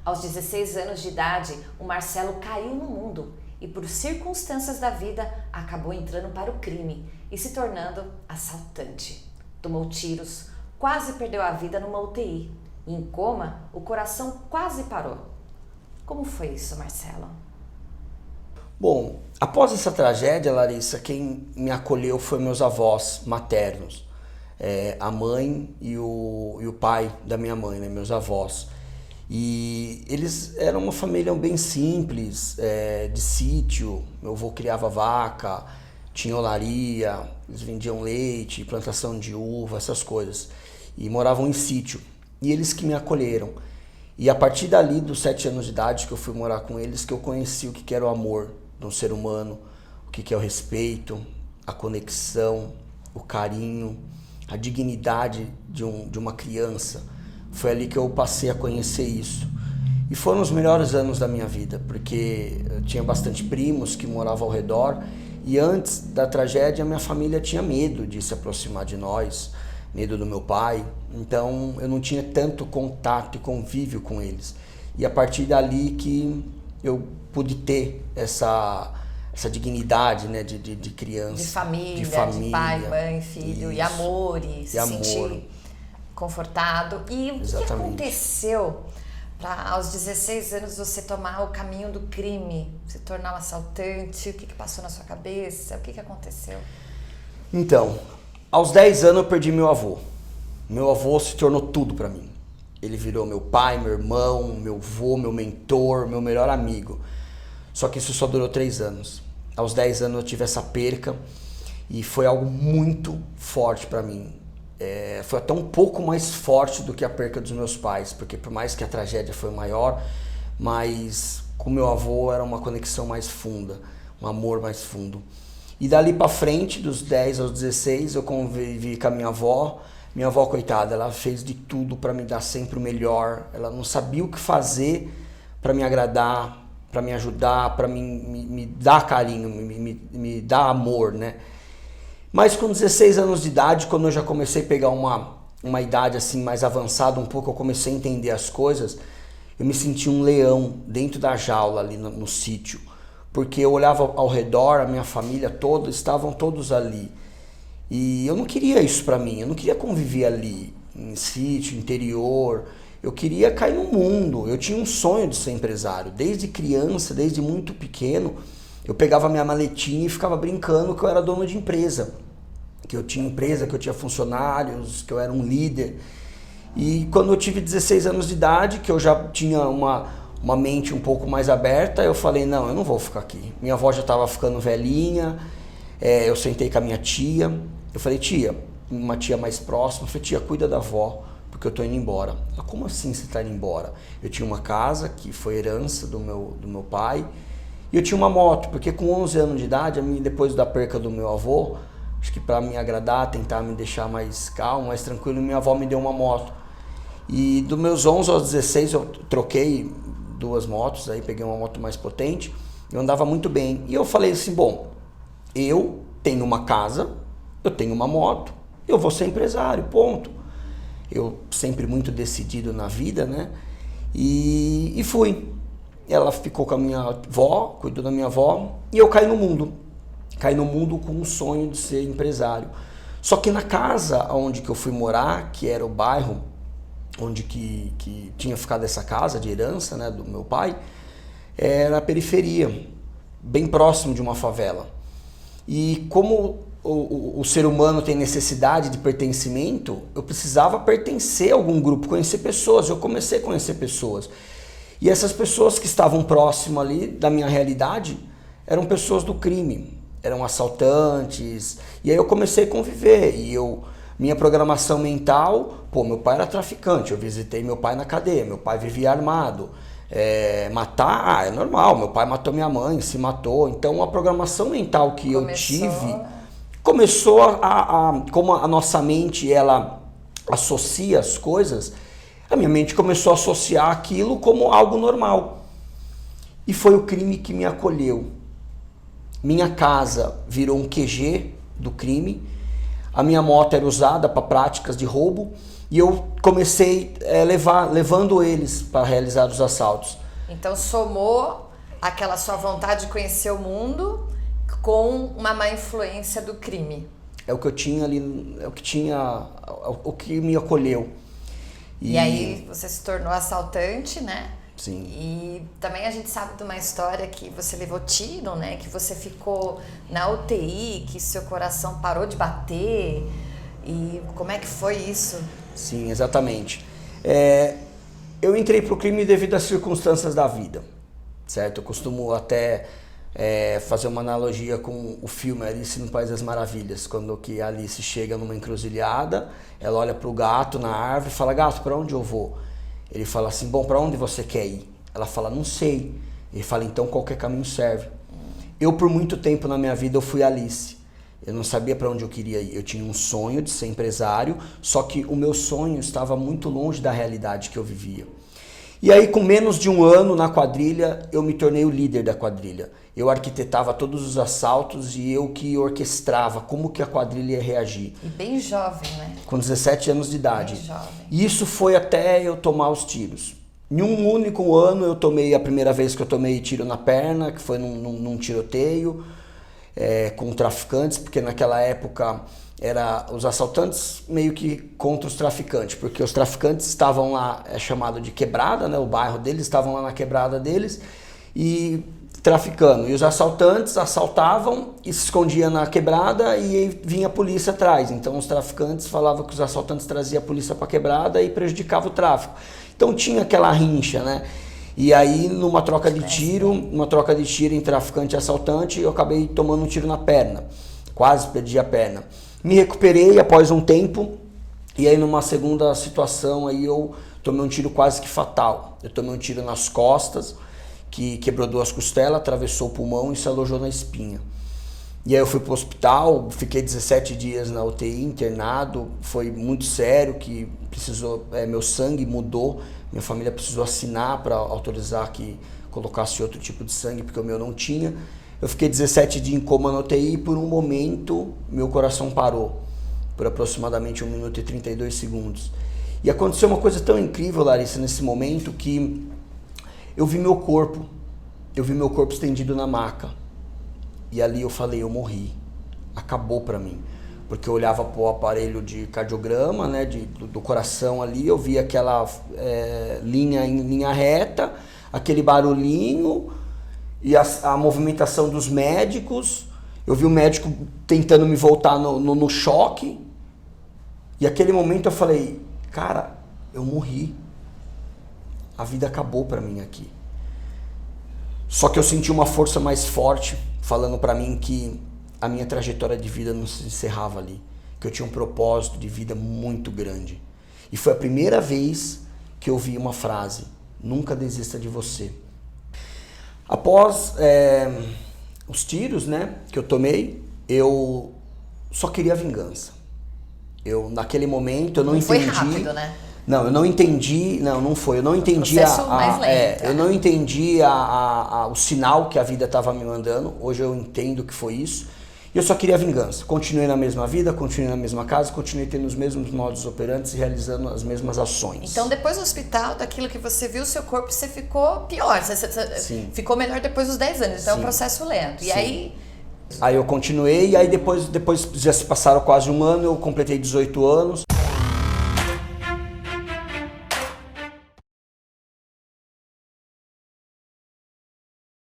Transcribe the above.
Aos 16 anos de idade, o Marcelo caiu no mundo e, por circunstâncias da vida, acabou entrando para o crime e se tornando assaltante. Tomou tiros, quase perdeu a vida numa UTI. E em coma, o coração quase parou. Como foi isso, Marcelo? Bom, após essa tragédia, Larissa, quem me acolheu foi meus avós maternos. A mãe e o pai da minha mãe, né, meus avós. E eles eram uma família bem simples, de sítio. Meu avô criava vaca, tinha olaria, eles vendiam leite, plantação de uva, essas coisas. E moravam em sítio. E eles que me acolheram. E a partir dali, dos 7 anos de idade, que eu fui morar com eles, que eu conheci o que era o amor de um ser humano, o que é o respeito, a conexão, o carinho, a dignidade de uma criança. Foi ali que eu passei a conhecer isso. E foram os melhores anos da minha vida, porque eu tinha bastante primos que moravam ao redor, e antes da tragédia, minha família tinha medo de se aproximar de nós, medo do meu pai, então eu não tinha tanto contato e convívio com eles. E a partir dali que eu pude ter essa dignidade, né, de criança. De família, de pai, mãe, filho, isso. E amor, e se sentir confortado. E o que aconteceu para aos 16 anos você tomar o caminho do crime, se tornar um assaltante? O que passou na sua cabeça? O que aconteceu? Então, aos 10 anos eu perdi meu avô. Meu avô se tornou tudo para mim. Ele virou meu pai, meu irmão, meu avô, meu mentor, meu melhor amigo. Só que isso só durou 3 anos. Aos 10 anos eu tive essa perca e foi algo muito forte para mim. Foi até um pouco mais forte do que a perca dos meus pais, porque por mais que a tragédia foi maior, mas com meu avô era uma conexão mais funda, um amor mais fundo. E dali para frente, dos 10 aos 16, eu convivi com a minha avó. Minha avó, coitada, ela fez de tudo para me dar sempre o melhor. Ela não sabia o que fazer para me agradar, para me ajudar, para me dar carinho, me dar amor, né? Mas com 16 anos de idade, quando eu já comecei a pegar uma idade assim mais avançada um pouco, eu comecei a entender as coisas, eu me senti um leão dentro da jaula ali no sítio. Porque eu olhava ao redor, a minha família toda, estavam todos ali. E eu não queria isso pra mim, eu não queria conviver ali, em sítio, interior. Eu queria cair no mundo, eu tinha um sonho de ser empresário. Desde criança, desde muito pequeno, eu pegava minha maletinha e ficava brincando que eu era dono de empresa. Que eu tinha empresa, que eu tinha funcionários, que eu era um líder. E quando eu tive 16 anos de idade, que eu já tinha uma mente um pouco mais aberta, eu falei, não, eu não vou ficar aqui. Minha avó já estava ficando velhinha, eu sentei com a minha tia, eu falei, tia, uma tia mais próxima, eu falei, tia, cuida da avó, porque eu tô indo embora. Ela, como assim você tá indo embora? Eu tinha uma casa, que foi herança do meu pai, e eu tinha uma moto, porque com 11 anos de idade, depois da perca do meu avô, acho que para me agradar, tentar me deixar mais calmo, mais tranquilo, minha avó me deu uma moto. E dos meus 11 aos 16 eu troquei 2 motos, aí peguei uma moto mais potente, eu andava muito bem. E eu falei assim, bom, eu tenho uma casa, eu tenho uma moto, eu vou ser empresário, ponto. Eu sempre muito decidido na vida, né? E fui. Ela ficou com a minha avó, cuidou da minha avó, e eu caí no mundo. Caí no mundo com um sonho de ser empresário. Só que na casa onde que eu fui morar, que era o bairro onde que tinha ficado essa casa de herança, né, do meu pai, era a periferia, bem próximo de uma favela. E como o ser humano tem necessidade de pertencimento, eu precisava pertencer a algum grupo, conhecer pessoas. Eu comecei a conhecer pessoas. E essas pessoas que estavam próximas ali da minha realidade eram pessoas do crime, eram assaltantes. E aí eu comecei a conviver e minha programação mental, meu pai era traficante, eu visitei meu pai na cadeia, meu pai vivia armado. Matar, é normal, meu pai matou minha mãe, se matou. Então a programação mental que eu tive começou como a nossa mente ela associa as coisas, a minha mente começou a associar aquilo como algo normal. E foi o crime que me acolheu. Minha casa virou um QG do crime. A minha moto era usada para práticas de roubo e eu comecei levando eles para realizar os assaltos. Então somou aquela sua vontade de conhecer o mundo com uma má influência do crime. É o que eu tinha ali, é o que me acolheu. E aí você se tornou assaltante, né? Sim. E também a gente sabe de uma história que você levou tiro, né? Que você ficou na UTI, que seu coração parou de bater. E como é que foi isso? Sim, exatamente. Eu entrei pro crime devido às circunstâncias da vida, certo? Eu costumo até fazer uma analogia com o filme Alice no País das Maravilhas, quando que a Alice chega numa encruzilhada, ela olha pro gato na árvore e fala: gato, para onde eu vou? Ele fala assim: bom, para onde você quer ir? Ela fala: não sei. Ele fala: então qualquer caminho serve. Eu, por muito tempo na minha vida, eu fui Alice. Eu não sabia para onde eu queria ir. Eu tinha um sonho de ser empresário, só que o meu sonho estava muito longe da realidade que eu vivia. E aí, com menos de um ano na quadrilha, eu me tornei o líder da quadrilha. Eu arquitetava todos os assaltos e eu que orquestrava como que a quadrilha ia reagir. E bem jovem, né? Com 17 anos de idade. Bem jovem. E isso foi até eu tomar os tiros. Em um único ano, eu tomei a primeira vez que eu tomei tiro na perna, que foi num tiroteio com traficantes, porque naquela época os assaltantes meio que contra os traficantes, porque os traficantes estavam lá, chamado de quebrada, né, o bairro deles, estavam lá na quebrada deles e traficando. E os assaltantes assaltavam e se escondiam na quebrada e vinha a polícia atrás. Então os traficantes falavam que os assaltantes traziam a polícia para a quebrada e prejudicava o tráfico. Então tinha aquela rincha, né? E aí numa troca de tiro entre traficante e assaltante, eu acabei tomando um tiro na perna. Quase perdi a perna. Me recuperei após um tempo e aí numa segunda situação aí eu tomei um tiro quase que fatal. Eu tomei um tiro nas costas, que quebrou 2 costelas, atravessou o pulmão e se alojou na espinha. E aí eu fui pro hospital, fiquei 17 dias na UTI, internado, foi muito sério, que precisou, meu sangue mudou, minha família precisou assinar para autorizar que colocasse outro tipo de sangue, porque o meu não tinha. Eu fiquei 17 dias em coma na UTI e por um momento meu coração parou, por aproximadamente 1 minuto e 32 segundos. E aconteceu uma coisa tão incrível, Larissa, nesse momento, que eu vi meu corpo estendido na maca. E ali eu falei: eu morri. Acabou pra mim. Porque eu olhava pro aparelho de cardiograma, né, do coração ali, eu via aquela linha em linha reta, aquele barulhinho e a movimentação dos médicos. Eu vi o médico tentando me voltar no choque. E aquele momento eu falei: cara, eu morri. A vida acabou pra mim aqui. Só que eu senti uma força mais forte falando pra mim que a minha trajetória de vida não se encerrava ali, que eu tinha um propósito de vida muito grande. E foi a primeira vez que eu ouvi uma frase: nunca desista de você. Após os tiros, né, que eu tomei, eu só queria vingança. Naquele momento eu não entendi. Foi rápido, né? Não, eu não entendi, não foi, eu não entendi eu não entendi o sinal que a vida estava me mandando. Hoje eu entendo que foi isso. E eu só queria vingança. Continuei na mesma vida, continuei na mesma casa, continuei tendo os mesmos modus operantes e realizando as mesmas ações. Então depois do hospital, daquilo que você viu, seu corpo você ficou pior, você ficou melhor depois dos 10 anos, então é um processo lento. E aí eu continuei, e aí depois já se passaram quase um ano, eu completei 18 anos.